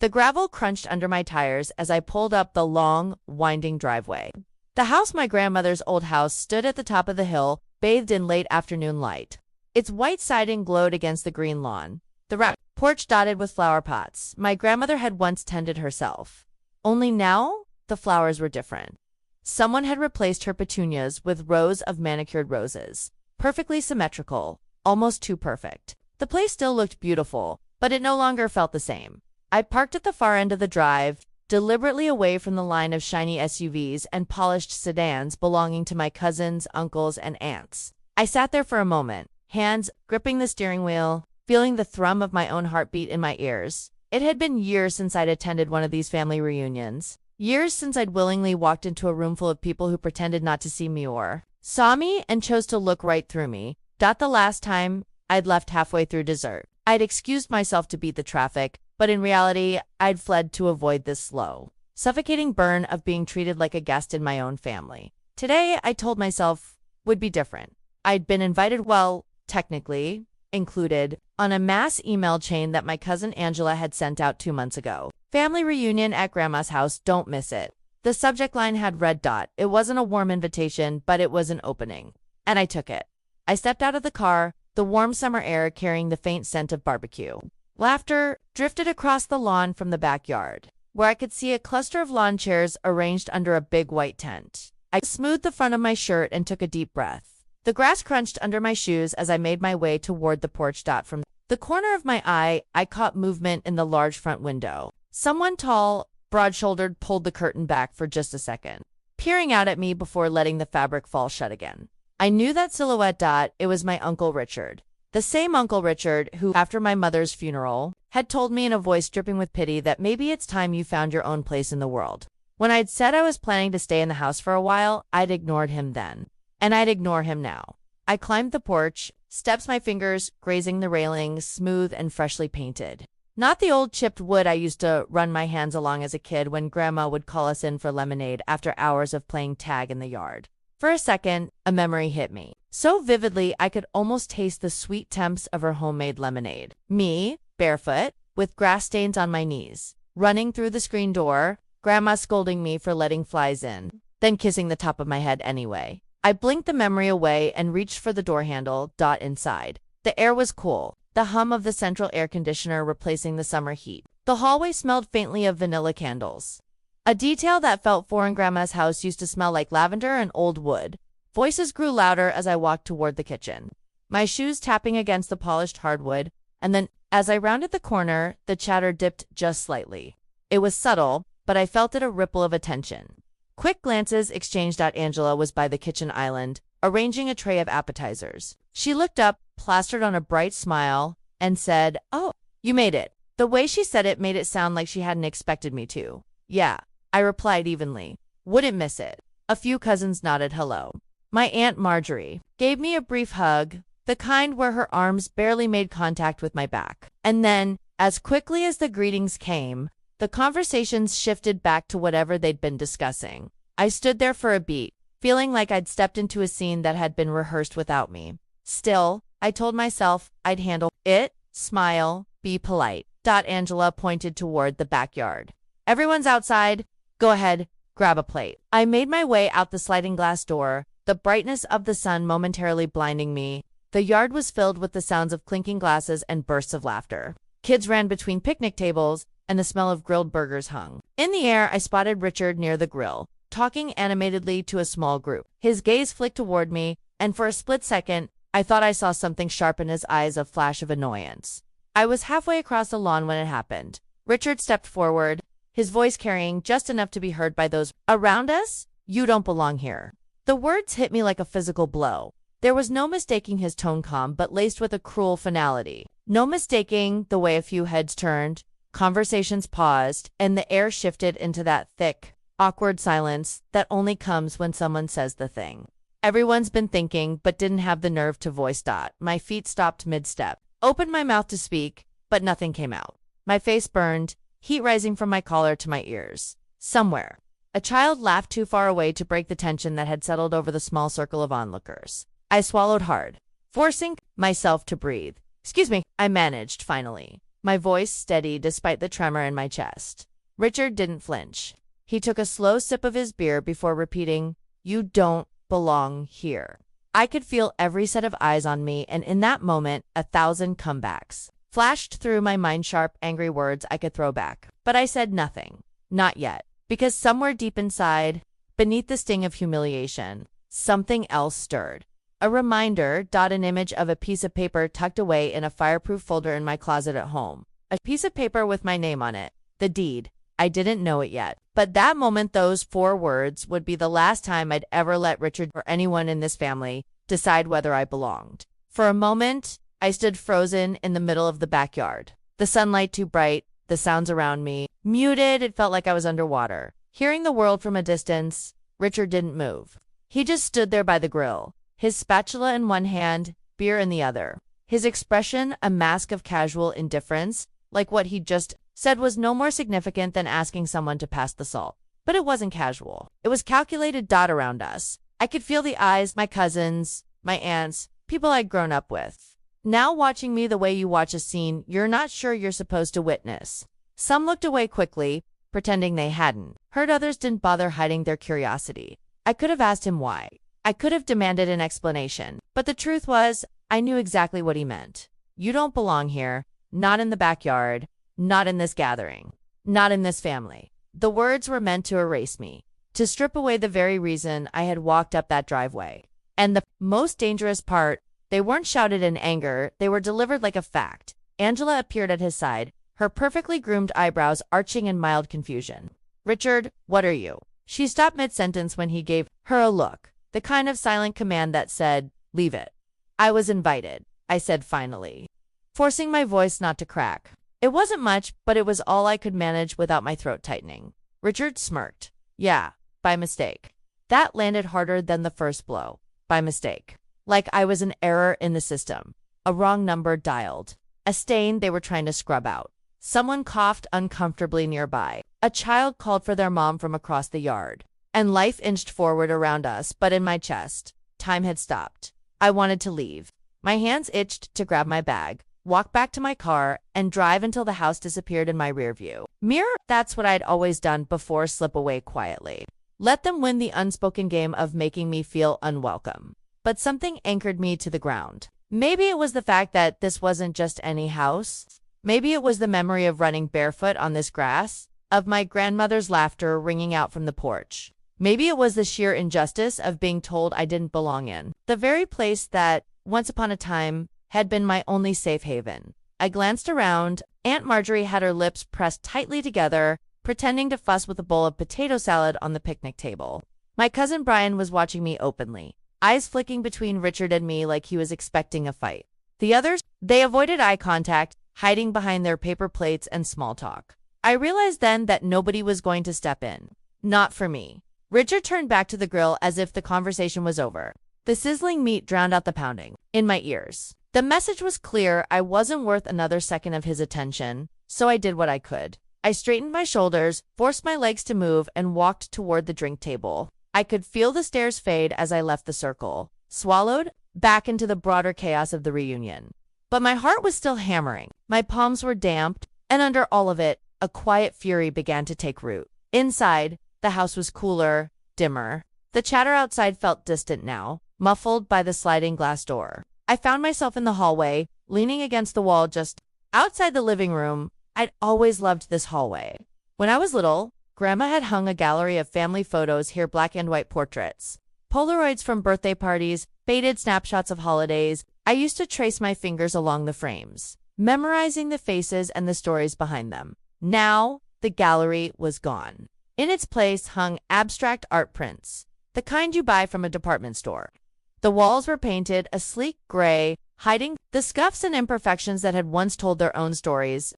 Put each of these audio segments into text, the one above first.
The gravel crunched under my tires as I pulled up the long, winding driveway. The house, my grandmother's old house, stood at the top of the hill, bathed in late afternoon light. Its white siding glowed against the green lawn. The wrapped porch dotted with flower pots my grandmother had once tended herself. Only now, the flowers were different. Someone had replaced her petunias with rows of manicured roses, perfectly symmetrical, almost too perfect. The place still looked beautiful, but it no longer felt the same. I parked at the far end of the drive, deliberately away from the line of shiny SUVs and polished sedans belonging to my cousins, uncles, and aunts. I sat there for a moment, hands gripping the steering wheel, feeling the thrum of my own heartbeat in my ears. It had been years since I'd attended one of these family reunions. Years since I'd willingly walked into a room full of people who pretended not to see me or saw me and chose to look right through me. The last time I'd left halfway through dessert. I'd excused myself to beat the traffic, but in reality, I'd fled to avoid this slow, suffocating burn of being treated like a guest in my own family. Today, I told myself, would be different. I'd been invited, well, technically, included, on a mass email chain that my cousin Angela had sent out 2 months ago. Family reunion at Grandma's house, don't miss it. The subject line had red dot. It wasn't a warm invitation, but it was an opening. And I took it. I stepped out of the car, the warm summer air carrying the faint scent of barbecue. Laughter drifted across the lawn from the backyard, where I could see a cluster of lawn chairs arranged under a big white tent. I smoothed the front of my shirt and took a deep breath. The grass crunched under my shoes as I made my way toward the porch. From the corner of my eye, I caught movement in the large front window. Someone tall, broad-shouldered pulled the curtain back for just a second, peering out at me before letting the fabric fall shut again. I knew that silhouette. It was my Uncle Richard. The same Uncle Richard who, after my mother's funeral, had told me in a voice dripping with pity that maybe it's time you found your own place in the world. When I'd said I was planning to stay in the house for a while, I'd ignored him then. And I'd ignore him now. I climbed the porch, steps my fingers grazing the railings, smooth and freshly painted. Not the old chipped wood I used to run my hands along as a kid when Grandma would call us in for lemonade after hours of playing tag in the yard. For a second, a memory hit me. So vividly, I could almost taste the sweet temps of her homemade lemonade. Me, barefoot, with grass stains on my knees, running through the screen door, Grandma scolding me for letting flies in, then kissing the top of my head anyway. I blinked the memory away and reached for the door handle. Inside. The air was cool, the hum of the central air conditioner replacing the summer heat. The hallway smelled faintly of vanilla candles. A detail that felt foreign. Grandma's house used to smell like lavender and old wood. Voices grew louder as I walked toward the kitchen, my shoes tapping against the polished hardwood, and then, as I rounded the corner, the chatter dipped just slightly. It was subtle, but I felt it, a ripple of attention. Quick glances exchanged. Angela was by the kitchen island, arranging a tray of appetizers. She looked up, plastered on a bright smile, and said, "Oh, you made it." The way she said it made it sound like she hadn't expected me to. "Yeah," I replied evenly. "Wouldn't miss it." A few cousins nodded hello. My Aunt Marjorie gave me a brief hug, the kind where her arms barely made contact with my back. And then, as quickly as the greetings came, the conversations shifted back to whatever they'd been discussing. I stood there for a beat, feeling like I'd stepped into a scene that had been rehearsed without me. Still, I told myself I'd handle it, smile, be polite. Angela pointed toward the backyard. "Everyone's outside. Go ahead, grab a plate." I made my way out the sliding glass door, the brightness of the sun momentarily blinding me. The yard was filled with the sounds of clinking glasses and bursts of laughter. Kids ran between picnic tables, and the smell of grilled burgers hung. In the air, I spotted Richard near the grill, talking animatedly to a small group. His gaze flicked toward me, and for a split second, I thought I saw something sharp in his eyes, a flash of annoyance. I was halfway across the lawn when it happened. Richard stepped forward, his voice carrying just enough to be heard by those around us. "You don't belong here." The words hit me like a physical blow. There was no mistaking his tone, calm but laced with a cruel finality. No mistaking the way a few heads turned, conversations paused, and the air shifted into that thick, awkward silence that only comes when someone says the thing everyone's been thinking but didn't have the nerve to voice. My feet stopped mid-step. Opened my mouth to speak, but nothing came out. My face burned, heat rising from my collar to my ears. Somewhere, a child laughed too far away to break the tension that had settled over the small circle of onlookers. I swallowed hard, forcing myself to breathe. "Excuse me," I managed finally. my voice steady despite the tremor in my chest. Richard didn't flinch. He took a slow sip of his beer before repeating, "You don't belong here." I could feel every set of eyes on me, and in that moment, 1,000 comebacks flashed through my mind, sharp, angry words I could throw back. But I said nothing. Not yet. Because somewhere deep inside, beneath the sting of humiliation, something else stirred. A reminder, an image of a piece of paper tucked away in a fireproof folder in my closet at home. A piece of paper with my name on it. The deed. I didn't know it yet. But that moment, those 4 words, would be the last time I'd ever let Richard or anyone in this family decide whether I belonged. For a moment, I stood frozen in the middle of the backyard. The sunlight too bright, the sounds around me muted. It felt like I was underwater. Hearing the world from a distance, Richard didn't move. He just stood there by the grill, his spatula in one hand, beer in the other. His expression a mask of casual indifference, like what he'd just said was no more significant than asking someone to pass the salt. But it wasn't casual. It was calculated. Around us, I could feel the eyes, my cousins, my aunts, people I'd grown up with, now watching me the way you watch a scene you're not sure you're supposed to witness. Some looked away quickly, pretending they hadn't heard. Others didn't bother hiding their curiosity. I could have asked him why. I could have demanded an explanation. But the truth was, I knew exactly what he meant. You don't belong here, not in the backyard, not in this gathering, not in this family. The words were meant to erase me, to strip away the very reason I had walked up that driveway. And the most dangerous part, they weren't shouted in anger, they were delivered like a fact. Angela appeared at his side, her perfectly groomed eyebrows arching in mild confusion. "Richard, what are you?" She stopped mid-sentence when he gave her a look, the kind of silent command that said, "Leave it." "I was invited," I said finally, forcing my voice not to crack. It wasn't much, but it was all I could manage without my throat tightening. Richard smirked. "Yeah, by mistake." That landed harder than the first blow. By mistake. Like I was an error in the system. A wrong number dialed. A stain they were trying to scrub out. Someone coughed uncomfortably nearby. A child called for their mom from across the yard. And life inched forward around us, but in my chest, time had stopped. I wanted to leave. My hands itched to grab my bag, walk back to my car, and drive until the house disappeared in my rearview mirror. That's what I'd always done before, slip away quietly. Let them win the unspoken game of making me feel unwelcome. But something anchored me to the ground. Maybe it was the fact that this wasn't just any house. Maybe it was the memory of running barefoot on this grass, of my grandmother's laughter ringing out from the porch. Maybe it was the sheer injustice of being told I didn't belong in the very place that, once upon a time, had been my only safe haven. I glanced around. Aunt Marjorie had her lips pressed tightly together, pretending to fuss with a bowl of potato salad on the picnic table. My cousin Brian was watching me openly, eyes flicking between Richard and me like he was expecting a fight. The others, they avoided eye contact, hiding behind their paper plates and small talk. I realized then that nobody was going to step in. Not for me. Richard turned back to the grill as if the conversation was over. The sizzling meat drowned out the pounding in my ears. The message was clear. I wasn't worth another second of his attention, so I did what I could. I straightened my shoulders, forced my legs to move, and walked toward the drink table. I could feel the stares fade as I left the circle, swallowed back into the broader chaos of the reunion. But my heart was still hammering. My palms were damp, and under all of it, a quiet fury began to take root. Inside, the house was cooler, dimmer. The chatter outside felt distant now, muffled by the sliding glass door. I found myself in the hallway, leaning against the wall just outside the living room. I'd always loved this hallway. When I was little, Grandma had hung a gallery of family photos here, black and white portraits, Polaroids from birthday parties, faded snapshots of holidays. I used to trace my fingers along the frames, memorizing the faces and the stories behind them. Now, the gallery was gone. In its place hung abstract art prints, the kind you buy from a department store. The walls were painted a sleek gray, hiding the scuffs and imperfections that had once told their own stories.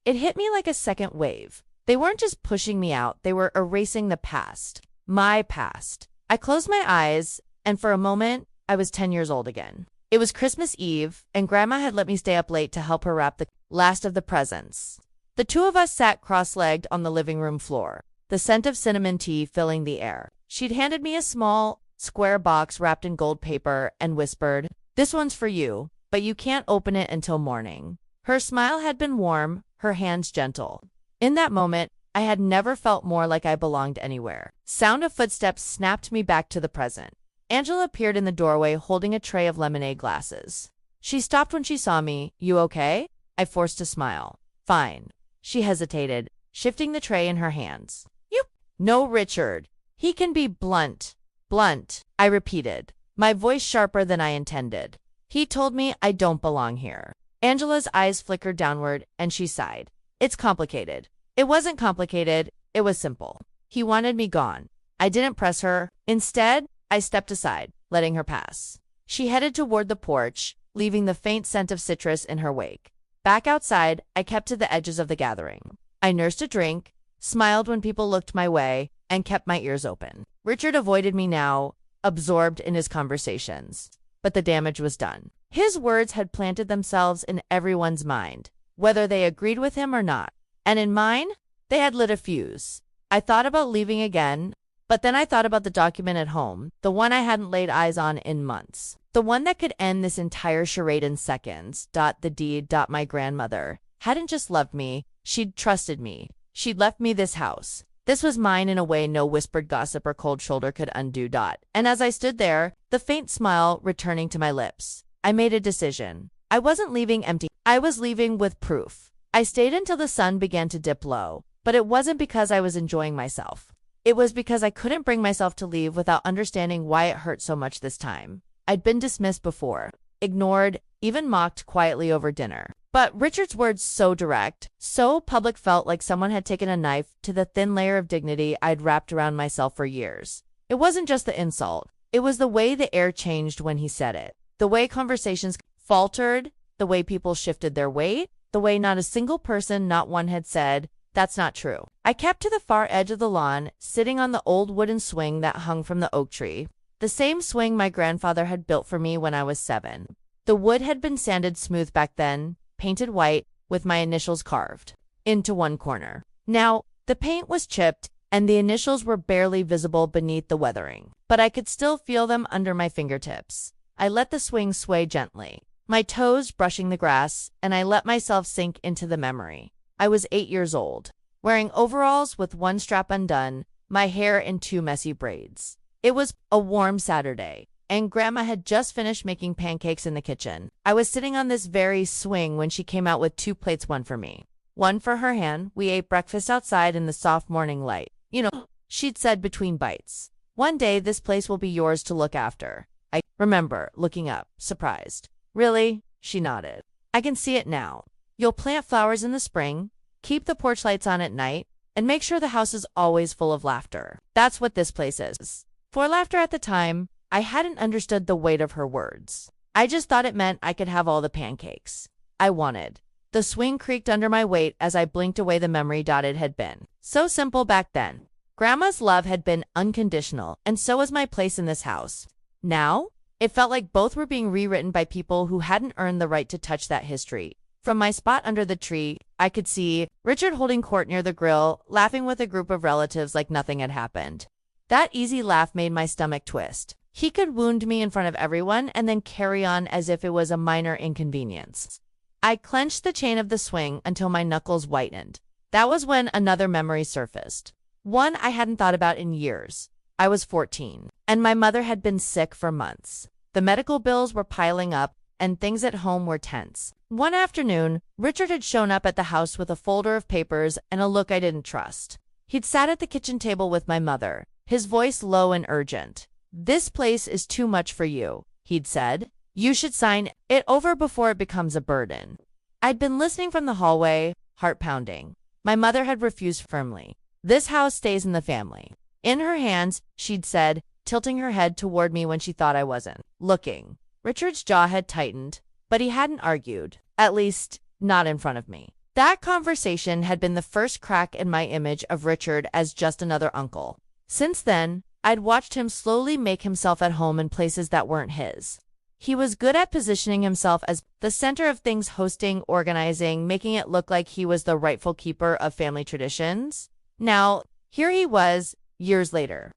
It hit me like a second wave. They weren't just pushing me out, they were erasing the past. My past. I closed my eyes, and for a moment, I was 10 years old again. It was Christmas Eve, and Grandma had let me stay up late to help her wrap the last of the presents. The two of us sat cross-legged on the living room floor, the scent of cinnamon tea filling the air. She'd handed me a small, square box wrapped in gold paper and whispered, "This one's for you, but you can't open it until morning." Her smile had been warm, her hands gentle. In that moment, I had never felt more like I belonged anywhere. Sound of footsteps snapped me back to the present. Angela appeared in the doorway holding a tray of lemonade glasses. She stopped when she saw me. "You okay?" I forced a smile. "Fine." She hesitated, shifting the tray in her hands. "You no, Richard. He can be blunt." "Blunt," I repeated, my voice sharper than I intended. "He told me I don't belong here." Angela's eyes flickered downward, and she sighed. "It's complicated." It wasn't complicated, it was simple. He wanted me gone. I didn't press her. Instead, I stepped aside, letting her pass. She headed toward the porch, leaving the faint scent of citrus in her wake. Back outside, I kept to the edges of the gathering. I nursed a drink, smiled when people looked my way, and kept my ears open. Richard avoided me now, absorbed in his conversations. But the damage was done. His words had planted themselves in everyone's mind, whether they agreed with him or not. And in mine, they had lit a fuse. I thought about leaving again, but then I thought about the document at home, the one I hadn't laid eyes on in months. The one that could end this entire charade in seconds. The deed. My grandmother hadn't just loved me, she'd trusted me. She'd left me this house. This was mine in a way no whispered gossip or cold shoulder could undo. And as I stood there, the faint smile returning to my lips, I made a decision. I wasn't leaving empty. I was leaving with proof. I stayed until the sun began to dip low, but it wasn't because I was enjoying myself. It was because I couldn't bring myself to leave without understanding why it hurt so much this time. I'd been dismissed before, ignored, even mocked quietly over dinner. But Richard's words, so direct, so public, felt like someone had taken a knife to the thin layer of dignity I'd wrapped around myself for years. It wasn't just the insult. It was the way the air changed when he said it. The way conversations faltered, the way people shifted their weight, the way not a single person, not one, had said, "That's not true." I kept to the far edge of the lawn, sitting on the old wooden swing that hung from the oak tree. The same swing my grandfather had built for me when I was 7. The wood had been sanded smooth back then, painted white, with my initials carved into one corner. Now, the paint was chipped, and the initials were barely visible beneath the weathering, but I could still feel them under my fingertips. I let the swing sway gently, my toes brushing the grass, and I let myself sink into the memory. I was 8 years old, wearing overalls with one strap undone, my hair in 2 messy braids. It was a warm Saturday, and Grandma had just finished making pancakes in the kitchen. I was sitting on this very swing when she came out with 2 plates, one for me, one for her hand. We ate breakfast outside in the soft morning light. "You know," she'd said between bites, "one day this place will be yours to look after." I remember looking up, surprised. "Really?" She nodded. "I can see it now. You'll plant flowers in the spring, keep the porch lights on at night, and make sure the house is always full of laughter. That's what this place is." For laughter at the time, I hadn't understood the weight of her words. I just thought it meant I could have all the pancakes I wanted. The swing creaked under my weight as I blinked away the memory. It had been so simple back then. Grandma's love had been unconditional, and so was my place in this house. Now, it felt like both were being rewritten by people who hadn't earned the right to touch that history. From my spot under the tree, I could see Richard holding court near the grill, laughing with a group of relatives like nothing had happened. That easy laugh made my stomach twist. He could wound me in front of everyone and then carry on as if it was a minor inconvenience. I clenched the chain of the swing until my knuckles whitened. That was when another memory surfaced. One I hadn't thought about in years. I was 14, and my mother had been sick for months. The medical bills were piling up, and things at home were tense. One afternoon, Richard had shown up at the house with a folder of papers and a look I didn't trust. He'd sat at the kitchen table with my mother, his voice low and urgent. "This place is too much for you," he'd said. "You should sign it over before it becomes a burden." I'd been listening from the hallway, heart pounding. My mother had refused firmly. "This house stays in the family." In her hands, she'd said, tilting her head toward me when she thought I wasn't looking. Richard's jaw had tightened, but he hadn't argued, at least not in front of me. That conversation had been the first crack in my image of Richard as just another uncle. Since then, I'd watched him slowly make himself at home in places that weren't his. He was good at positioning himself as the center of things, hosting, organizing, making it look like he was the rightful keeper of family traditions. Now, here he was, years later,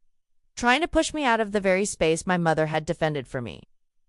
trying to push me out of the very space my mother had defended for me.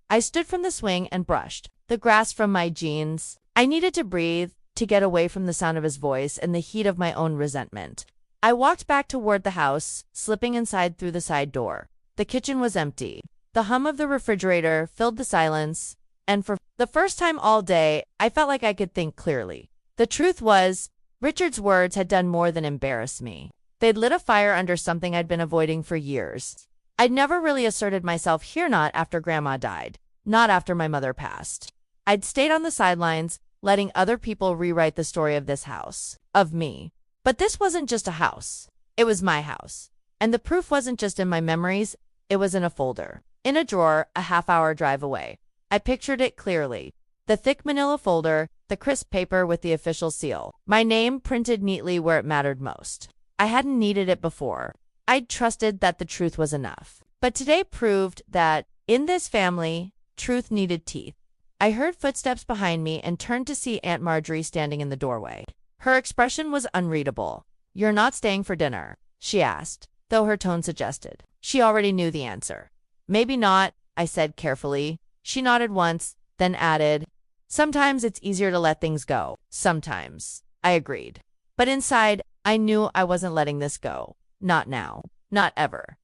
I stood from the swing and brushed the grass from my jeans. I needed to breathe, to get away from the sound of his voice and the heat of my own resentment. I walked back toward the house, slipping inside through the side door. The kitchen was empty. The hum of the refrigerator filled the silence, and for the first time all day, I felt like I could think clearly. The truth was, Richard's words had done more than embarrass me. They'd lit a fire under something I'd been avoiding for years. I'd never really asserted myself here, not after Grandma died, not after my mother passed. I'd stayed on the sidelines, letting other people rewrite the story of this house, of me. But this wasn't just a house. It was my house. And the proof wasn't just in my memories, it was in a folder. In a drawer, a half-hour drive away. I pictured it clearly. The thick manila folder, the crisp paper with the official seal. My name printed neatly where it mattered most. I hadn't needed it before. I'd trusted that the truth was enough. But today proved that, in this family, truth needed teeth. I heard footsteps behind me and turned to see Aunt Marjorie standing in the doorway. Her expression was unreadable. "You're not staying for dinner?" she asked, though her tone suggested she already knew the answer. "Maybe not," I said carefully. She nodded once, then added, "Sometimes it's easier to let things go." Sometimes, I agreed. But inside, I knew I wasn't letting this go. Not now. Not ever.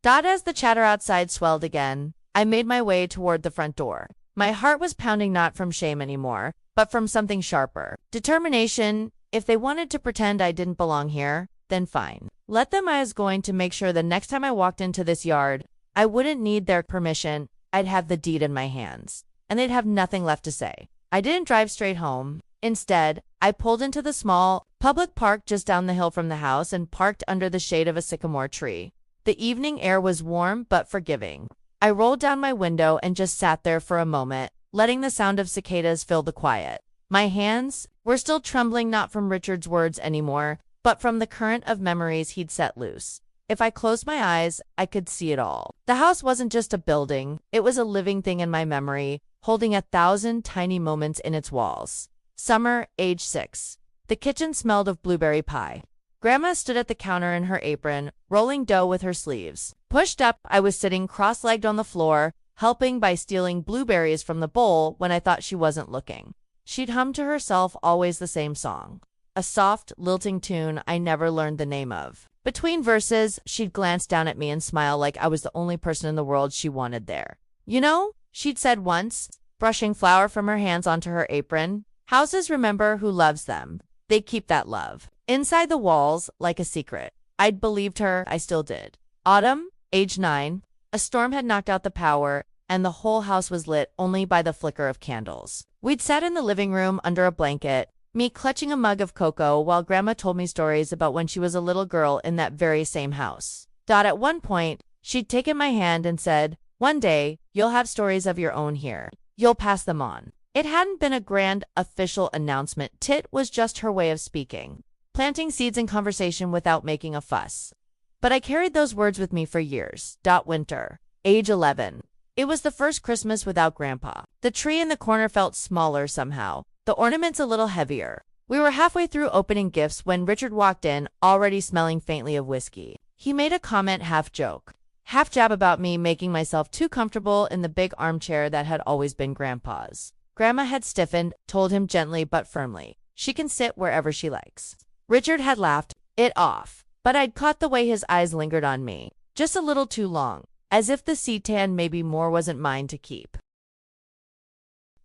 As the chatter outside swelled again, I made my way toward the front door. My heart was pounding not from shame anymore, but from something sharper. Determination. If they wanted to pretend I didn't belong here, then fine. Let them. I was going to make sure the next time I walked into this yard, I wouldn't need their permission. I'd have the deed in my hands, and they'd have nothing left to say. I didn't drive straight home. Instead, I pulled into the small, public park just down the hill from the house and parked under the shade of a sycamore tree. The evening air was warm but forgiving. I rolled down my window and just sat there for a moment, letting the sound of cicadas fill the quiet. My hands were still trembling, not from Richard's words anymore, but from the current of memories he'd set loose. If I closed my eyes, I could see it all. The house wasn't just a building, it was a living thing in my memory, holding 1,000 tiny moments in its walls. Summer, age 6. The kitchen smelled of blueberry pie. Grandma stood at the counter in her apron, rolling dough with her sleeves. Pushed up, I was sitting cross-legged on the floor, helping by stealing blueberries from the bowl when I thought she wasn't looking. She'd hum to herself always the same song, a soft, lilting tune I never learned the name of. Between verses, she'd glance down at me and smile like I was the only person in the world she wanted there. "You know," she'd said once, brushing flour from her hands onto her apron, "houses remember who loves them. They keep that love inside the walls like a secret." I'd believed her, I still did. Autumn, age 9. A storm had knocked out the power, and the whole house was lit only by the flicker of candles. We'd sat in the living room under a blanket, me clutching a mug of cocoa while Grandma told me stories about when she was a little girl in that very same house. At one point, she'd taken my hand and said, "One day, you'll have stories of your own here. You'll pass them on." It hadn't been a grand, official announcement. Tit was just her way of speaking, planting seeds in conversation without making a fuss. But I carried those words with me for years. Winter, age 11. It was the first Christmas without Grandpa. The tree in the corner felt smaller somehow, the ornaments a little heavier. We were halfway through opening gifts when Richard walked in, already smelling faintly of whiskey. He made a comment, half joke, half jab, about me making myself too comfortable in the big armchair that had always been Grandpa's. Grandma had stiffened, told him gently but firmly, "She can sit wherever she likes." Richard had laughed it off, but I'd caught the way his eyes lingered on me, just a little too long, as if the sedan maybe more wasn't mine to keep.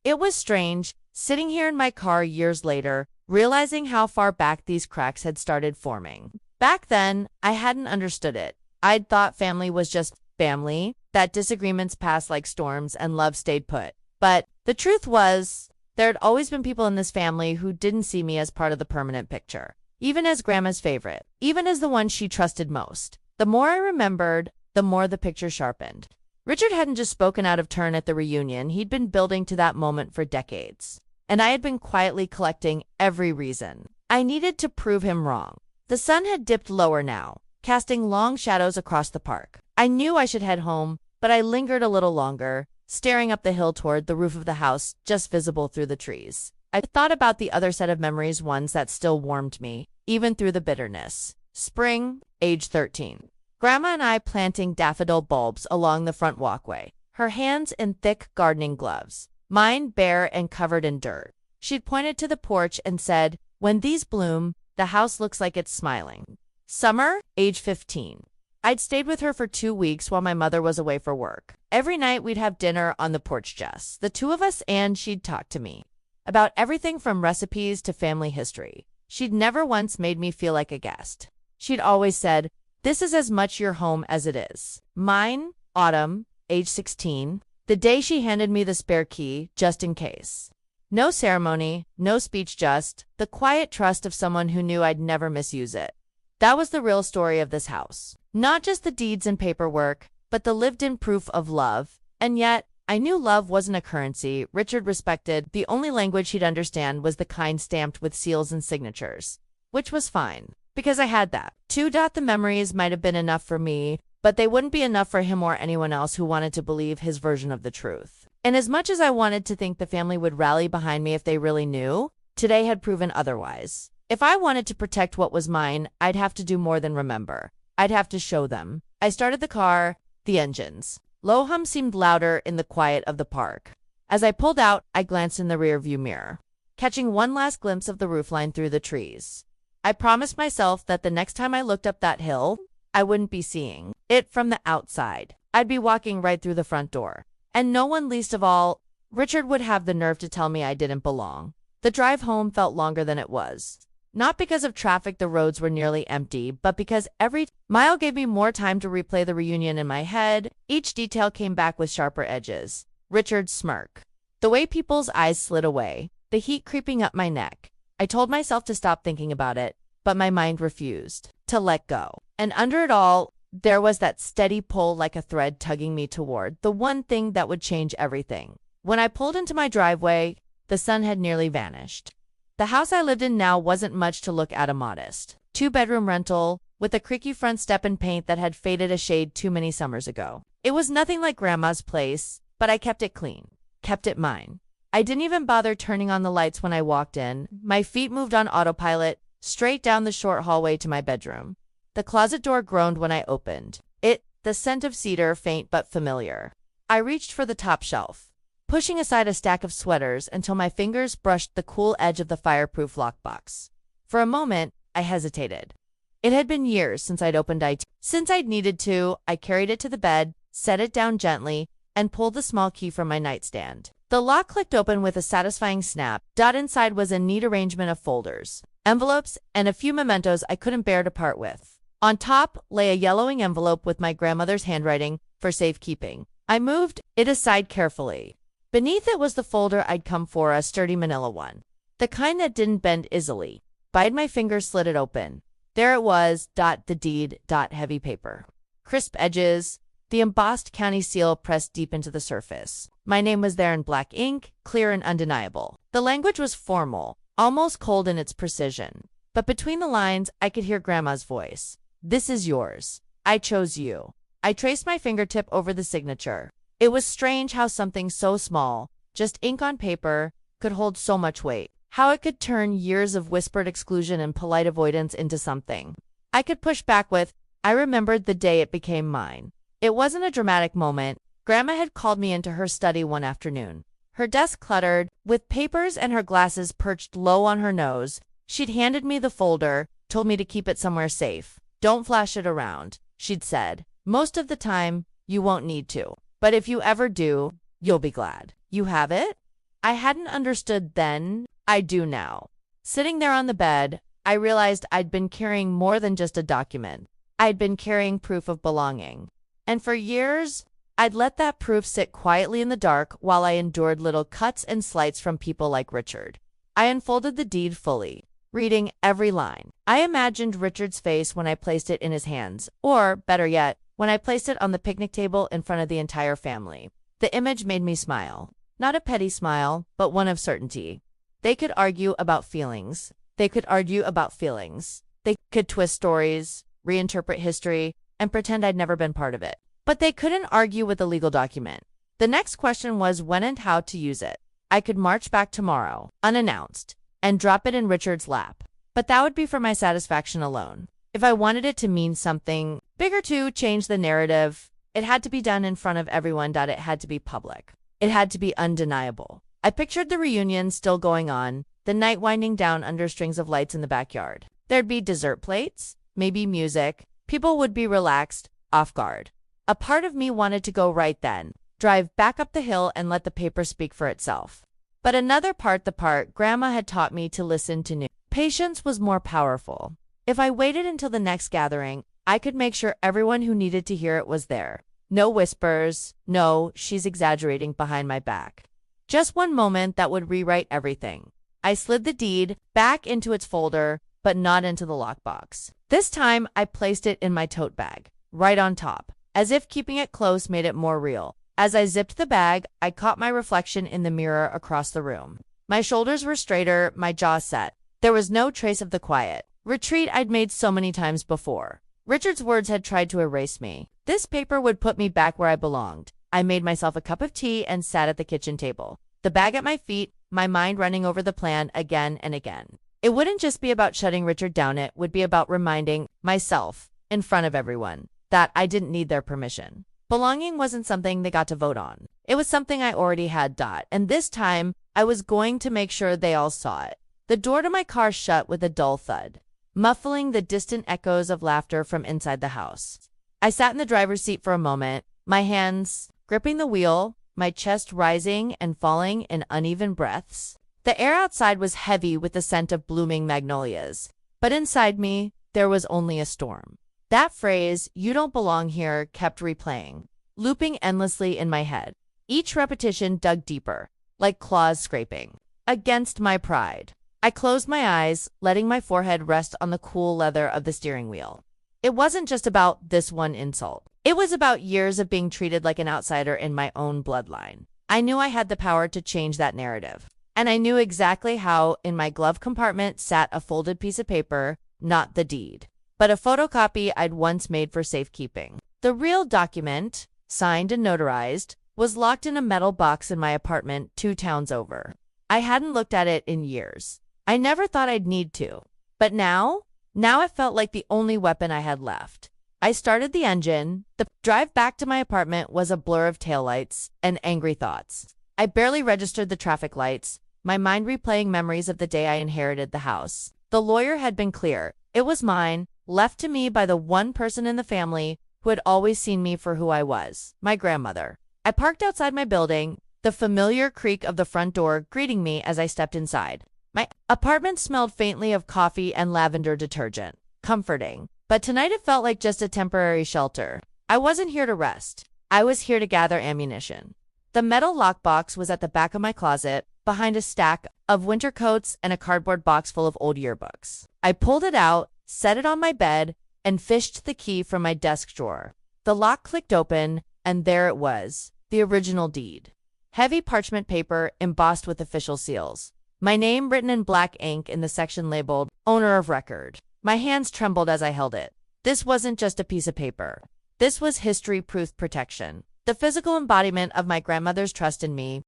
It was strange, sitting here in my car years later, realizing how far back these cracks had started forming. Back then, I hadn't understood it. I'd thought family was just family, that disagreements passed like storms and love stayed put. But the truth was, there had always been people in this family who didn't see me as part of the permanent picture, even as Grandma's favorite, even as the one she trusted most. The more I remembered, the more the picture sharpened. Richard hadn't just spoken out of turn at the reunion, he'd been building to that moment for decades. And I had been quietly collecting every reason I needed to prove him wrong. The sun had dipped lower now, casting long shadows across the park. I knew I should head home, but I lingered a little longer, staring up the hill toward the roof of the house just visible through the trees. I thought about the other set of memories, ones that still warmed me, even through the bitterness. Spring, age 13. Grandma and I planting daffodil bulbs along the front walkway, her hands in thick gardening gloves, mine bare and covered in dirt. She'd pointed to the porch and said, "When these bloom, the house looks like it's smiling." Summer, age 15. I'd stayed with her for 2 weeks while my mother was away for work. Every night we'd have dinner on the porch, just the two of us, and she'd talk to me about everything from recipes to family history. She'd never once made me feel like a guest. She'd always said, "This is as much your home as it is mine." Autumn, age 16. The day she handed me the spare key, just in case. No ceremony, no speech, just the quiet trust of someone who knew I'd never misuse it. That was the real story of this house. Not just the deeds and paperwork, but the lived-in proof of love. And yet, I knew love wasn't a currency Richard respected. The only language he'd understand was the kind stamped with seals and signatures. Which was fine, because I had that. The memories might have been enough for me, but they wouldn't be enough for him or anyone else who wanted to believe his version of the truth. And as much as I wanted to think the family would rally behind me if they really knew, today had proven otherwise. If I wanted to protect what was mine, I'd have to do more than remember. I'd have to show them. I started the car, the engines. Low hum seemed louder in the quiet of the park. As I pulled out, I glanced in the rearview mirror, catching one last glimpse of the roofline through the trees. I promised myself that the next time I looked up that hill, I wouldn't be seeing it from the outside. I'd be walking right through the front door. And no one, least of all, Richard, would have the nerve to tell me I didn't belong. The drive home felt longer than it was. Not because of traffic, the roads were nearly empty, but because every mile gave me more time to replay the reunion in my head. Each detail came back with sharper edges. Richard's smirk, the way people's eyes slid away, the heat creeping up my neck. I told myself to stop thinking about it, but my mind refused to let go. And under it all, there was that steady pull, like a thread tugging me toward the one thing that would change everything. When I pulled into my driveway, the sun had nearly vanished. The house I lived in now wasn't much to look at. A modest two-bedroom rental with a creaky front step and paint that had faded a shade too many summers ago. It was nothing like Grandma's place, but I kept it clean, kept it mine. I didn't even bother turning on the lights when I walked in. My feet moved on autopilot, straight down the short hallway to my bedroom. The closet door groaned when I opened it, the scent of cedar, faint but familiar. I reached for the top shelf, pushing aside a stack of sweaters until my fingers brushed the cool edge of the fireproof lockbox. For a moment, I hesitated. It had been years since I'd opened it. Since I'd needed to, I carried it to the bed, set it down gently, and pulled the small key from my nightstand. The lock clicked open with a satisfying snap. Inside was a neat arrangement of folders, envelopes, and a few mementos I couldn't bear to part with. On top lay a yellowing envelope with my grandmother's handwriting for safekeeping. I moved it aside carefully. Beneath it was the folder I'd come for, a sturdy manila one, the kind that didn't bend easily. Bide my fingers, slid it open. There it was, the deed, heavy paper. Crisp edges, the embossed county seal pressed deep into the surface. My name was there in black ink, clear and undeniable. The language was formal, almost cold in its precision. But between the lines, I could hear Grandma's voice. "This is yours. I chose you." I traced my fingertip over the signature. It was strange how something so small, just ink on paper, could hold so much weight. How it could turn years of whispered exclusion and polite avoidance into something I could push back with. I remembered the day it became mine. It wasn't a dramatic moment. Grandma had called me into her study one afternoon. Her desk cluttered, with papers, and her glasses perched low on her nose. She'd handed me the folder, told me to keep it somewhere safe. "Don't flash it around," she'd said. "Most of the time, you won't need to. But if you ever do, you'll be glad you have it." I hadn't understood then. I do now. Sitting there on the bed, I realized I'd been carrying more than just a document. I'd been carrying proof of belonging. And for years, I'd let that proof sit quietly in the dark while I endured little cuts and slights from people like Richard. I unfolded the deed fully, reading every line. I imagined Richard's face when I placed it in his hands, or, better yet, when I placed it on the picnic table in front of the entire family. The image made me smile. Not a petty smile, but one of certainty. They could argue about feelings. They could argue about feelings. They could twist stories, reinterpret history, and pretend I'd never been part of it. But they couldn't argue with a legal document. The next question was when and how to use it. I could march back tomorrow, unannounced, and drop it in Richard's lap. But that would be for my satisfaction alone. If I wanted it to mean something bigger, to change the narrative, it had to be done in front of everyone. It had to be public. It had to be undeniable. I pictured the reunion still going on, the night winding down under strings of lights in the backyard. There'd be dessert plates, maybe music. People would be relaxed, off guard. A part of me wanted to go right then, drive back up the hill and let the paper speak for itself. But another part, the part Grandma had taught me to listen to, knew patience was more powerful. If I waited until the next gathering, I could make sure everyone who needed to hear it was there. No whispers, no, she's exaggerating behind my back. Just one moment that would rewrite everything. I slid the deed back into its folder, but not into the lockbox. This time, I placed it in my tote bag, right on top, as if keeping it close made it more real. As I zipped the bag, I caught my reflection in the mirror across the room. My shoulders were straighter, my jaw set. There was no trace of the quiet retreat I'd made so many times before. Richard's words had tried to erase me. This paper would put me back where I belonged. I made myself a cup of tea and sat at the kitchen table, the bag at my feet, my mind running over the plan again and again. It wouldn't just be about shutting Richard down, it would be about reminding myself, in front of everyone, that I didn't need their permission. Belonging wasn't something they got to vote on. It was something I already had, and this time, I was going to make sure they all saw it. The door to my car shut with a dull thud, muffling the distant echoes of laughter from inside the house. I sat in the driver's seat for a moment, my hands gripping the wheel, my chest rising and falling in uneven breaths. The air outside was heavy with the scent of blooming magnolias, but inside me, there was only a storm. That phrase, "you don't belong here," kept replaying, looping endlessly in my head. Each repetition dug deeper, like claws scraping against my pride. I closed my eyes, letting my forehead rest on the cool leather of the steering wheel. It wasn't just about this one insult. It was about years of being treated like an outsider in my own bloodline. I knew I had the power to change that narrative. And I knew exactly how. In my glove compartment sat a folded piece of paper, not the deed, but a photocopy I'd once made for safekeeping. The real document, signed and notarized, was locked in a metal box in my apartment 2 towns over. I hadn't looked at it in years. I never thought I'd need to. But now it felt like the only weapon I had left. I started the engine. The drive back to my apartment was a blur of taillights and angry thoughts. I barely registered the traffic lights, my mind replaying memories of the day I inherited the house. The lawyer had been clear. It was mine, left to me by the one person in the family who had always seen me for who I was, my grandmother. I parked outside my building, the familiar creak of the front door greeting me as I stepped inside. My apartment smelled faintly of coffee and lavender detergent. Comforting. But tonight it felt like just a temporary shelter. I wasn't here to rest. I was here to gather ammunition. The metal lockbox was at the back of my closet, behind a stack of winter coats and a cardboard box full of old yearbooks. I pulled it out, set it on my bed, and fished the key from my desk drawer. The lock clicked open, and there it was, the original deed. Heavy parchment paper embossed with official seals. My name written in black ink in the section labeled Owner of Record. My hands trembled as I held it. This wasn't just a piece of paper. This was history-proof protection, the physical embodiment of my grandmother's trust in me.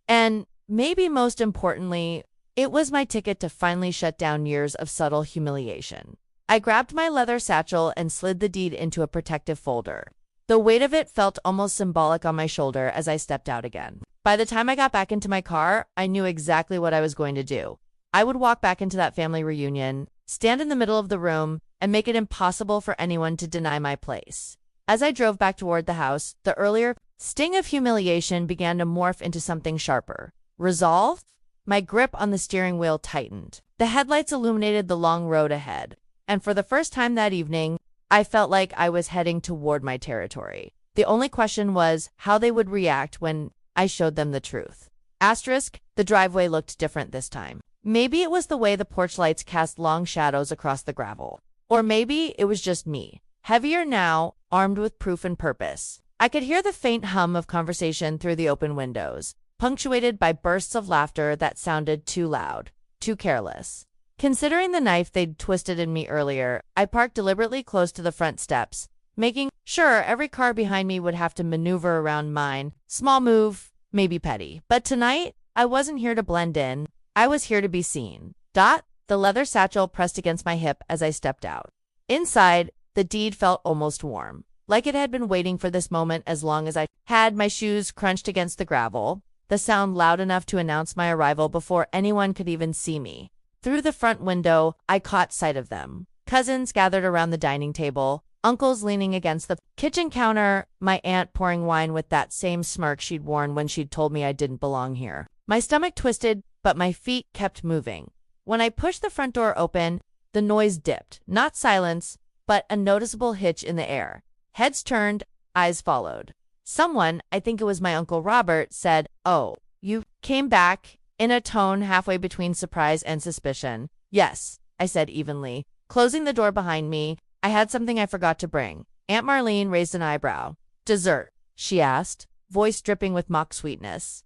And maybe most importantly, it was my ticket to finally shut down years of subtle humiliation. I grabbed my leather satchel and slid the deed into a protective folder. The weight of it felt almost symbolic on my shoulder as I stepped out again. By the time I got back into my car, I knew exactly what I was going to do. I would walk back into that family reunion, stand in the middle of the room, and make it impossible for anyone to deny my place. As I drove back toward the house, the earlier sting of humiliation began to morph into something sharper. Resolve? My grip on the steering wheel tightened. The headlights illuminated the long road ahead, and for the first time that evening, I felt like I was heading toward my territory. The only question was how they would react when I showed them the truth. Asterisk, the driveway looked different this time. Maybe it was the way the porch lights cast long shadows across the gravel. Or maybe it was just me, heavier now, armed with proof and purpose. I could hear the faint hum of conversation through the open windows, punctuated by bursts of laughter that sounded too loud, too careless. Considering the knife they'd twisted in me earlier, I parked deliberately close to the front steps, making sure every car behind me would have to maneuver around mine. Small move, maybe petty. But tonight, I wasn't here to blend in. I was here to be seen. The leather satchel pressed against my hip as I stepped out. Inside, the deed felt almost warm, like it had been waiting for this moment as long as I had. My shoes crunched against the gravel, the sound loud enough to announce my arrival before anyone could even see me. Through the front window, I caught sight of them. Cousins gathered around the dining table, uncles leaning against the kitchen counter, my aunt pouring wine with that same smirk she'd worn when she'd told me I didn't belong here. My stomach twisted, but my feet kept moving. When I pushed the front door open, the noise dipped. Not silence, but a noticeable hitch in the air. Heads turned, eyes followed. Someone, I think it was my Uncle Robert, said, "Oh, you came back," in a tone halfway between surprise and suspicion. "Yes," I said evenly. Closing the door behind me, "I had something I forgot to bring." Aunt Marlene raised an eyebrow. "Dessert?" she asked, voice dripping with mock sweetness.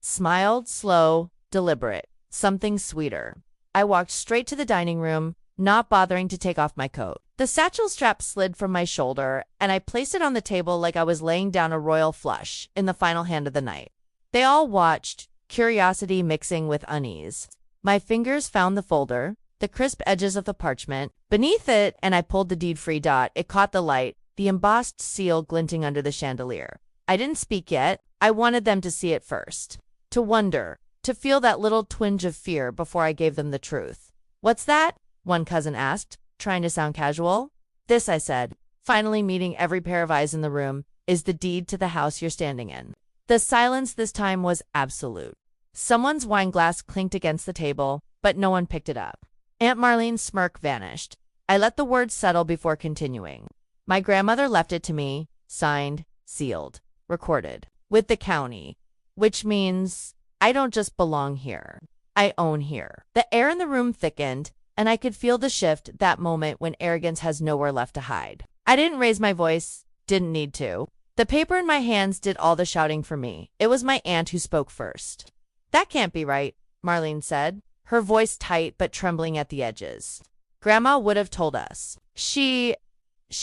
Smiled, slow, deliberate. "Something sweeter." I walked straight to the dining room, not bothering to take off my coat. The satchel strap slid from my shoulder, and I placed it on the table like I was laying down a royal flush in the final hand of the night. They all watched, curiosity mixing with unease. My fingers found the folder, the crisp edges of the parchment. Beneath it, and I pulled the deed-free dot, it caught the light, the embossed seal glinting under the chandelier. I didn't speak yet. I wanted them to see it first. To wonder, to feel that little twinge of fear before I gave them the truth. "What's that?" one cousin asked, trying to sound casual. "This," I said, finally meeting every pair of eyes in the room, "is the deed to the house you're standing in." The silence this time was absolute. Someone's wine glass clinked against the table, but no one picked it up. Aunt Marlene's smirk vanished. I let the words settle before continuing. "My grandmother left it to me, signed, sealed, recorded, with the county, which means I don't just belong here. I own here." The air in the room thickened, and I could feel the shift, that moment when arrogance has nowhere left to hide. I didn't raise my voice, didn't need to. The paper in my hands did all the shouting for me. It was my aunt who spoke first. "That can't be right," Marlene said, her voice tight but trembling at the edges. "Grandma would have told us. She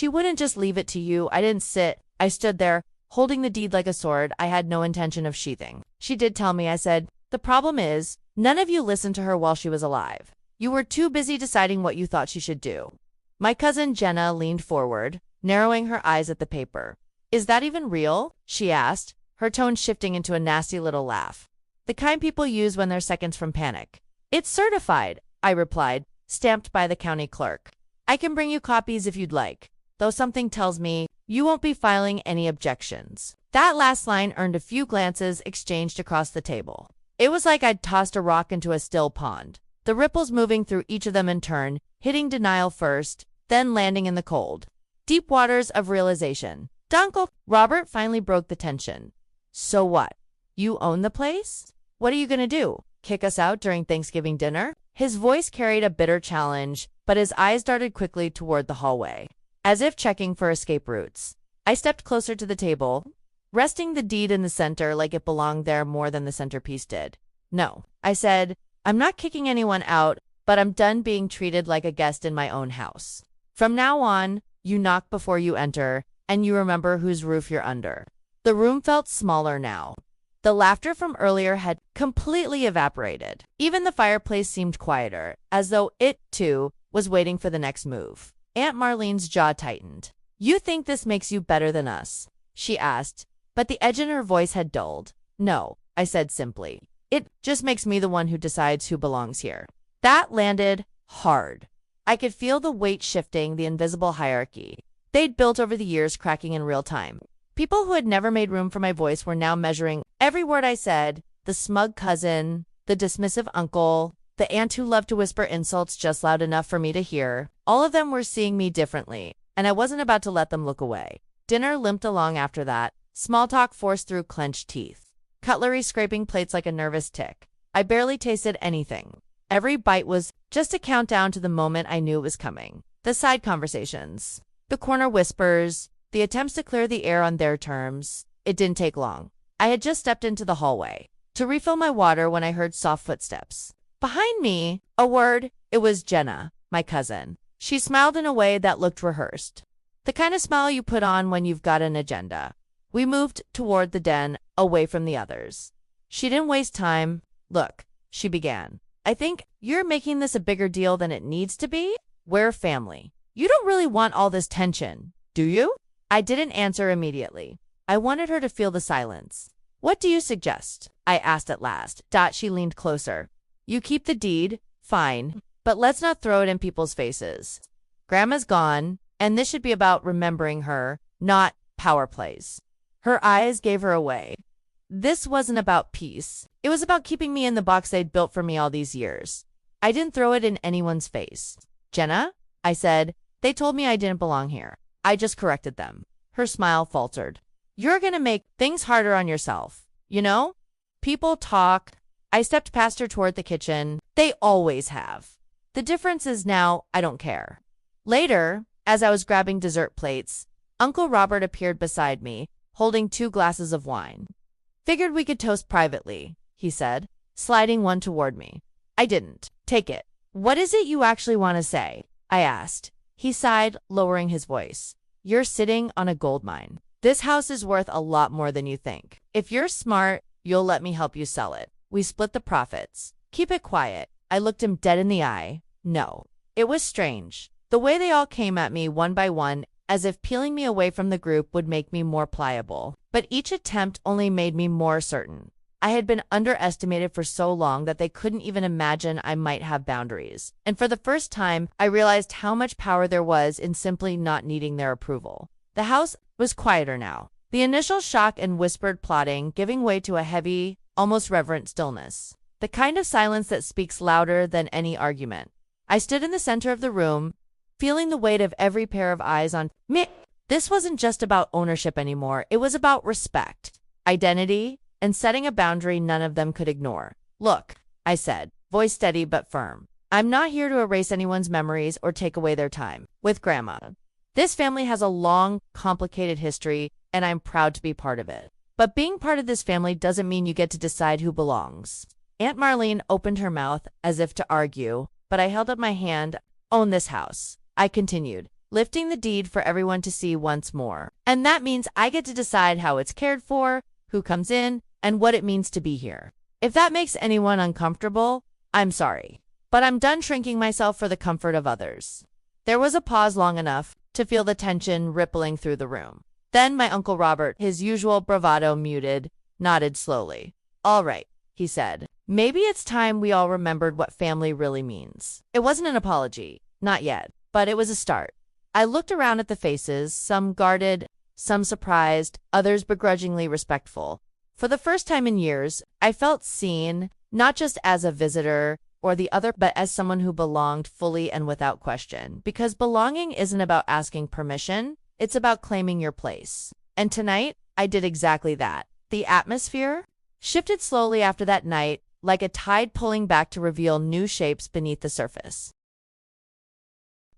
wouldn't just leave it to you." I stood there, holding the deed like a sword I had no intention of sheathing. "She did tell me," I said. "The problem is, none of you listened to her while she was alive. You were too busy deciding what you thought she should do." My cousin Jenna leaned forward, narrowing her eyes at the paper. "Is that even real?" she asked, her tone shifting into a nasty little laugh. "The kind people use when they're seconds from panic." "It's certified," I replied, "stamped by the county clerk. I can bring you copies if you'd like, though something tells me you won't be filing any objections." That last line earned a few glances exchanged across the table. It was like I'd tossed a rock into a still pond, the ripples moving through each of them in turn, hitting denial first, then landing in the cold, deep waters of realization. "Uncle Robert," finally broke the tension. "So what? You own the place? What are you going to do? Kick us out during Thanksgiving dinner?" His voice carried a bitter challenge, but his eyes darted quickly toward the hallway, as if checking for escape routes. I stepped closer to the table, resting the deed in the center like it belonged there more than the centerpiece did. "No," I said, "I'm not kicking anyone out, but I'm done being treated like a guest in my own house. From now on, you knock before you enter, and you remember whose roof you're under." The room felt smaller now. The laughter from earlier had completely evaporated. Even the fireplace seemed quieter, as though it, too, was waiting for the next move. Aunt Marlene's jaw tightened. "You think this makes you better than us?" she asked, but the edge in her voice had dulled. "No," I said simply. "It just makes me the one who decides who belongs here." That landed hard. I could feel the weight shifting, the invisible hierarchy they'd built over the years cracking in real time. People who had never made room for my voice were now measuring every word I said: the smug cousin, the dismissive uncle, the aunt who loved to whisper insults just loud enough for me to hear. All of them were seeing me differently, and I wasn't about to let them look away. Dinner limped along after that, small talk forced through clenched teeth, cutlery scraping plates like a nervous tick. I barely tasted anything. Every bite was just a countdown to the moment I knew it was coming. The side conversations, the corner whispers, the attempts to clear the air on their terms. It didn't take long. I had just stepped into the hallway to refill my water when I heard soft footsteps. Behind me, a word. It was Jenna, my cousin. She smiled in a way that looked rehearsed, the kind of smile you put on when you've got an agenda. We moved toward the den, away from the others. She didn't waste time. "Look," she began, "I think you're making this a bigger deal than it needs to be. We're family. You don't really want all this tension, do you?" I didn't answer immediately. I wanted her to feel the silence, What do you suggest? I asked at last. She leaned closer. You keep the deed, fine, but let's not throw it in people's faces. Grandma's gone, and this should be about remembering her, not power plays. Her eyes gave her away. This wasn't about peace. It was about keeping me in the box they'd built for me all these years. I didn't throw it in anyone's face. Jenna, I said, they told me I didn't belong here. I just corrected them. Her smile faltered. You're gonna make things harder on yourself. You know? People talk. I stepped past her toward the kitchen. They always have. The difference is now I don't care. Later, as I was grabbing dessert plates, Uncle Robert appeared beside me, holding 2 glasses of wine. Figured we could toast privately, he said, sliding one toward me. I didn't. Take it. What is it you actually want to say? I asked. He sighed, lowering his voice. You're sitting on a gold mine. This house is worth a lot more than you think. If you're smart, you'll let me help you sell it. We split the profits. Keep it quiet. I looked him dead in the eye. No. It was strange. The way they all came at me one by one, as if peeling me away from the group would make me more pliable. But each attempt only made me more certain. I had been underestimated for so long that they couldn't even imagine I might have boundaries. And for the first time, I realized how much power there was in simply not needing their approval. The house was quieter now. The initial shock and whispered plotting giving way to a heavy, almost reverent stillness. The kind of silence that speaks louder than any argument. I stood in the center of the room, feeling the weight of every pair of eyes on me. This wasn't just about ownership anymore. It was about respect, identity, and setting a boundary none of them could ignore. Look, I said, voice steady but firm. I'm not here to erase anyone's memories or take away their time with Grandma. This family has a long, complicated history, and I'm proud to be part of it. But being part of this family doesn't mean you get to decide who belongs. Aunt Marlene opened her mouth as if to argue, but I held up my hand. Own this house, I continued, lifting the deed for everyone to see once more. And that means I get to decide how it's cared for, who comes in, and what it means to be here. If that makes anyone uncomfortable, I'm sorry. But I'm done shrinking myself for the comfort of others. There was a pause long enough to feel the tension rippling through the room. Then my Uncle Robert, his usual bravado muted, nodded slowly. All right, he said. Maybe it's time we all remembered what family really means. It wasn't an apology, not yet, but it was a start. I looked around at the faces, some guarded, some surprised, others begrudgingly respectful. For the first time in years, I felt seen, not just as a visitor or the other, but as someone who belonged fully and without question. Because belonging isn't about asking permission, it's about claiming your place. And tonight, I did exactly that. The atmosphere shifted slowly after that night, like a tide pulling back to reveal new shapes beneath the surface.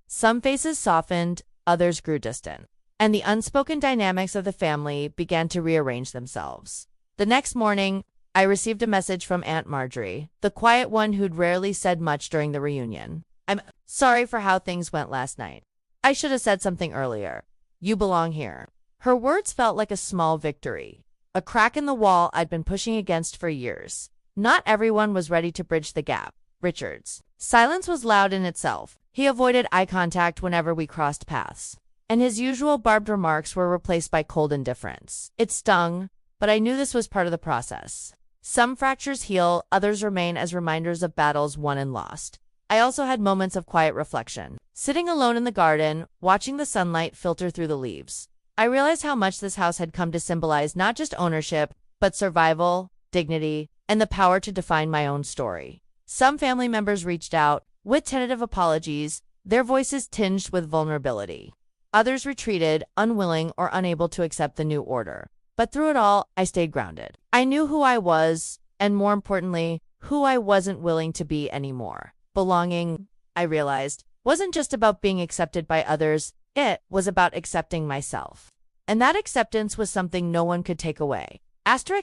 Some faces softened, others grew distant, and the unspoken dynamics of the family began to rearrange themselves. The next morning, I received a message from Aunt Marjorie, the quiet one who'd rarely said much during the reunion. I'm sorry for how things went last night. I should have said something earlier. You belong here. Her words felt like a small victory, a crack in the wall I'd been pushing against for years. Not everyone was ready to bridge the gap. Richard's silence was loud in itself. He avoided eye contact whenever we crossed paths, and his usual barbed remarks were replaced by cold indifference. It stung, but I knew this was part of the process. Some fractures heal, others remain as reminders of battles won and lost. I also had moments of quiet reflection. Sitting alone in the garden, watching the sunlight filter through the leaves, I realized how much this house had come to symbolize not just ownership, but survival, dignity, and the power to define my own story. Some family members reached out, with tentative apologies, their voices tinged with vulnerability. Others retreated, unwilling or unable to accept the new order. But through it all, I stayed grounded. I knew who I was, and more importantly, who I wasn't willing to be anymore. Belonging, I realized, wasn't just about being accepted by others, it was about accepting myself. And that acceptance was something no one could take away.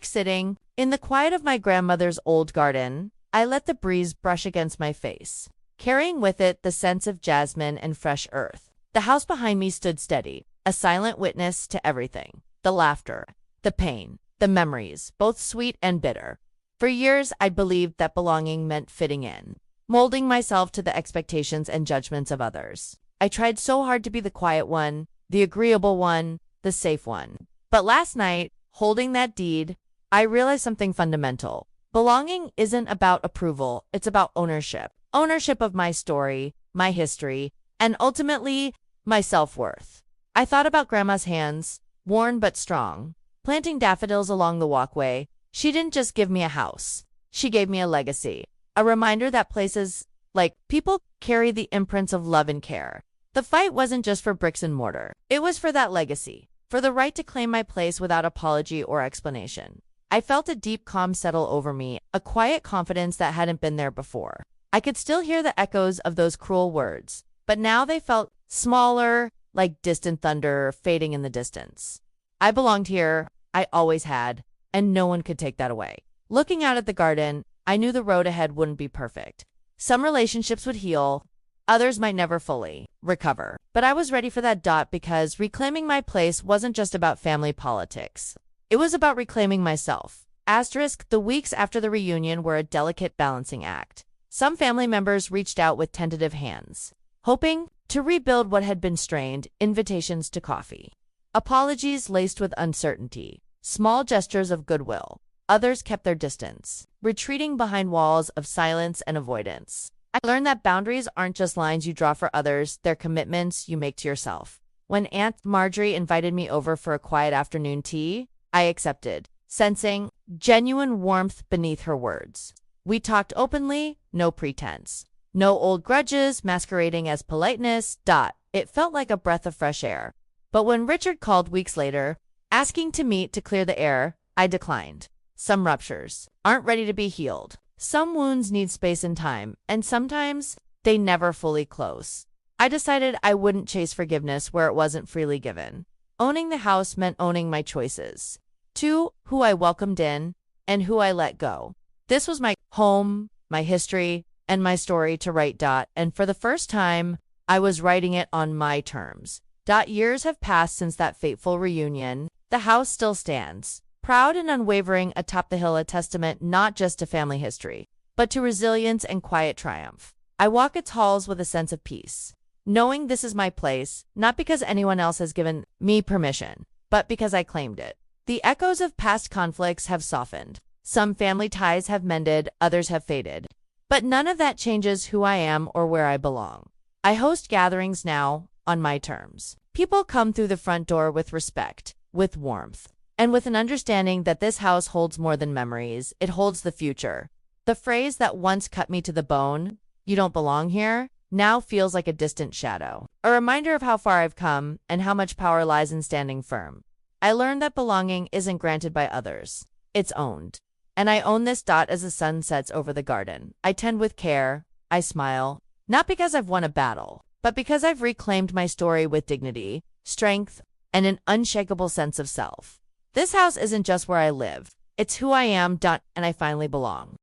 Sitting in the quiet of my grandmother's old garden, I let the breeze brush against my face, carrying with it the sense of jasmine and fresh earth. The house behind me stood steady, a silent witness to everything. The laughter, the pain, the memories, both sweet and bitter. For years, I'd believed that belonging meant fitting in, molding myself to the expectations and judgments of others. I tried so hard to be the quiet one, the agreeable one, the safe one. But last night, holding that deed, I realized something fundamental. Belonging isn't about approval, it's about ownership. Ownership of my story, my history, and ultimately, my self-worth. I thought about Grandma's hands, worn but strong, planting daffodils along the walkway. She didn't just give me a house. She gave me a legacy, a reminder that places, like people, carry the imprints of love and care. The fight wasn't just for bricks and mortar. It was for that legacy, for the right to claim my place without apology or explanation. I felt a deep calm settle over me, a quiet confidence that hadn't been there before. I could still hear the echoes of those cruel words, but now they felt smaller, like distant thunder fading in the distance. I belonged here, I always had, and no one could take that away. Looking out at the garden, I knew the road ahead wouldn't be perfect. Some relationships would heal, others might never fully recover. But I was ready for that dot because reclaiming my place wasn't just about family politics. It was about reclaiming myself. Asterisk, the weeks after the reunion were a delicate balancing act. Some family members reached out with tentative hands, hoping to rebuild what had been strained, invitations to coffee, apologies laced with uncertainty, small gestures of goodwill. Others kept their distance, retreating behind walls of silence and avoidance. I learned that boundaries aren't just lines you draw for others, they're commitments you make to yourself. When Aunt Marjorie invited me over for a quiet afternoon tea, I accepted, sensing genuine warmth beneath her words. We talked openly, no pretense. No old grudges masquerading as politeness. It felt like a breath of fresh air. But when Richard called weeks later, asking to meet to clear the air, I declined. Some ruptures aren't ready to be healed. Some wounds need space and time, and sometimes they never fully close. I decided I wouldn't chase forgiveness where it wasn't freely given. Owning the house meant owning my choices. To who I welcomed in and who I let go. This was my home, my history, and my story to write. And for the first time, I was writing it on my terms. Years have passed since that fateful reunion. The house still stands, proud and unwavering atop the hill, a testament not just to family history, but to resilience and quiet triumph. I walk its halls with a sense of peace, knowing this is my place, not because anyone else has given me permission, but because I claimed it. The echoes of past conflicts have softened. Some family ties have mended, others have faded. But none of that changes who I am or where I belong. I host gatherings now on my terms. People come through the front door with respect, with warmth, and with an understanding that this house holds more than memories, it holds the future. The phrase that once cut me to the bone, "You don't belong here," now feels like a distant shadow. A reminder of how far I've come and how much power lies in standing firm. I learned that belonging isn't granted by others. It's owned. And I own this. As the sun sets over the garden, I tend with care, I smile, not because I've won a battle, but because I've reclaimed my story with dignity, strength, and an unshakable sense of self. This house isn't just where I live, it's who I am. And I finally belong.